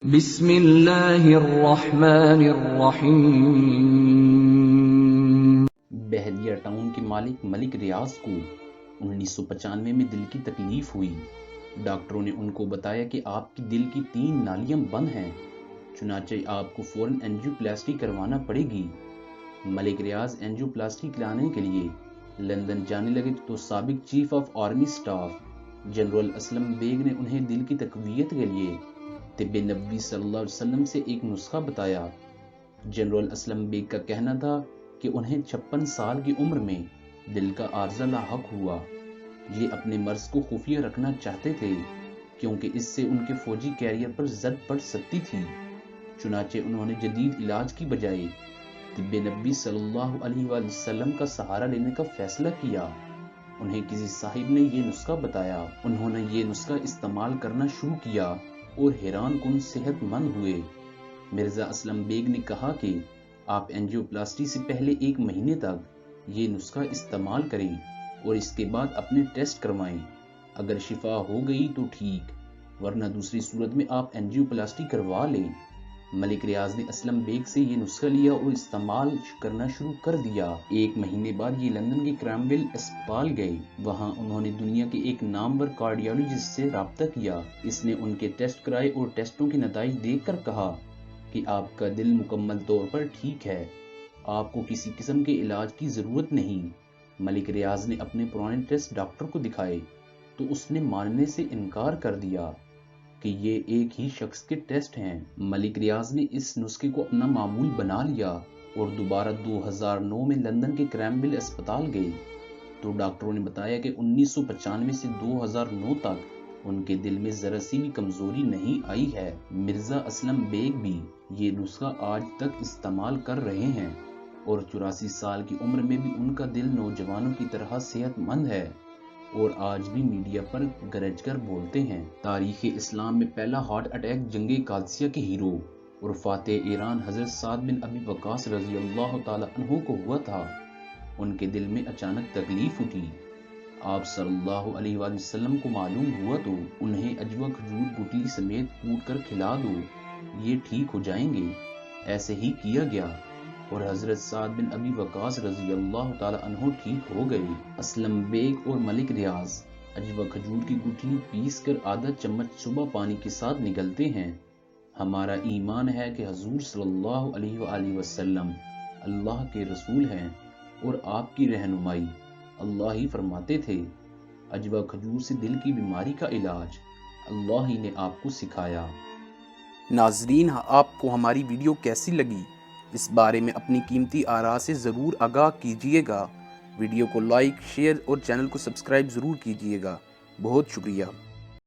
بسم اللہ الرحمن الرحیم۔ بہدیہ ٹاؤن کے مالک ملک ریاض کو 1995 میں دل کی تکلیف ہوئی۔ ڈاکٹروں نے ان کو بتایا کہ آپ کی دل کی 3 نالیاں بند ہیں، چنانچہ آپ کو فوراً اینجیوپلاسٹی کروانا پڑے گی۔ ملک ریاض اینجیوپلاسٹی کرانے کے لیے لندن جانے لگے تو سابق chief of army staff general Aslam Beg نے انہیں دل کی تقویت کے لیے طب نبوی صلی اللہ علیہ وسلم سے ایک نسخہ بتایا۔ جنرل اسلم بیگ کا کہنا تھا کہ انہیں 56 سال کی عمر میں دل کا عارضہ لاحق ہوا۔ یہ اپنے مرض کو خفیہ رکھنا چاہتے تھے کیونکہ اس سے ان کے فوجی کیریئر پر زد پڑ سکتی تھی، چنانچہ انہوں نے جدید علاج کی بجائے طب نبوی صلی اللہ علیہ وآلہ وسلم کا سہارا لینے کا فیصلہ کیا۔ انہیں کسی صاحب نے یہ نسخہ بتایا، انہوں نے یہ نسخہ استعمال کرنا شروع کیا اور حیران کن صحت مند ہوئے۔ مرزا اسلم بیگ نے کہا کہ آپ اینجیوپلاسٹی سے پہلے 1 مہینے تک یہ نسخہ استعمال کریں اور اس کے بعد اپنے ٹیسٹ کروائیں۔ اگر شفا ہو گئی تو ٹھیک، ورنہ دوسری صورت میں آپ اینجیوپلاسٹی کروا لیں۔ ملک ریاض نے اسلم بیگ سے یہ نسخہ لیا اور استعمال کرنا شروع کر دیا۔ 1 مہینے بعد یہ لندن کے کرامبل اسپتال گئے۔ وہاں انہوں نے دنیا کے ایک نامور کارڈیالوجسٹ سے رابطہ کیا۔ اس نے ان کے ٹیسٹ کرائے اور ٹیسٹوں کے نتائج دیکھ کر کہا کہ آپ کا دل مکمل طور پر ٹھیک ہے، آپ کو کسی قسم کے علاج کی ضرورت نہیں۔ ملک ریاض نے اپنے پرانے ٹیسٹ ڈاکٹر کو دکھائے تو اس نے ماننے سے انکار کر دیا کہ یہ ایک ہی شخص کے ٹیسٹ ہیں۔ ملک ریاض نے اس نسخے کو اپنا معمول بنا لیا اور دوبارہ 2009 میں لندن کے کرامبل اسپتال گئے تو ڈاکٹروں نے بتایا کہ 1995 سے 2009 تک ان کے دل میں ذرا سی بھی کمزوری نہیں آئی ہے۔ مرزا اسلم بیگ بھی یہ نسخہ آج تک استعمال کر رہے ہیں اور 84 سال کی عمر میں بھی ان کا دل نوجوانوں کی طرح صحت مند ہے اور آج بھی میڈیا پر گرج کر بولتے ہیں۔ تاریخ اسلام میں پہلا ہارٹ اٹیک جنگ قادسیہ کے ہیرو اور فاتح ایران حضرت سعد بن ابی وقاص رضی اللہ تعالی عنہ کو ہوا تھا۔ ان کے دل میں اچانک تکلیف اٹھی۔ آپ صلی اللہ علیہ وآلہ وسلم کو معلوم ہوا تو انہیں عجوہ کھجور گٹلی سمیت کوٹ کر کھلا دو، یہ ٹھیک ہو جائیں گے۔ ایسے ہی کیا گیا اور حضرت سعد بن ابی وقاص رضی اللہ تعالی عنہ ٹھیک ہو گئے۔ اسلم بیگ اور ملک ریاض عجوہ کھجور کی گٹلی پیس کر آدھا چمچ صبح پانی کے ساتھ نگلتے ہیں۔ ہمارا ایمان ہے کہ حضور صلی اللہ علیہ وآلہ وسلم اللہ کے رسول ہیں اور آپ کی رہنمائی اللہ ہی فرماتے تھے۔ عجوہ کھجور سے دل کی بیماری کا علاج اللہ ہی نے آپ کو سکھایا۔ ناظرین، آپ کو ہماری ویڈیو کیسی لگی؟ اس بارے میں اپنی قیمتی آراء سے ضرور آگاہ کیجیے گا۔ ویڈیو کو لائک، شیئر اور چینل کو سبسکرائب ضرور کیجیے گا۔ بہت شکریہ۔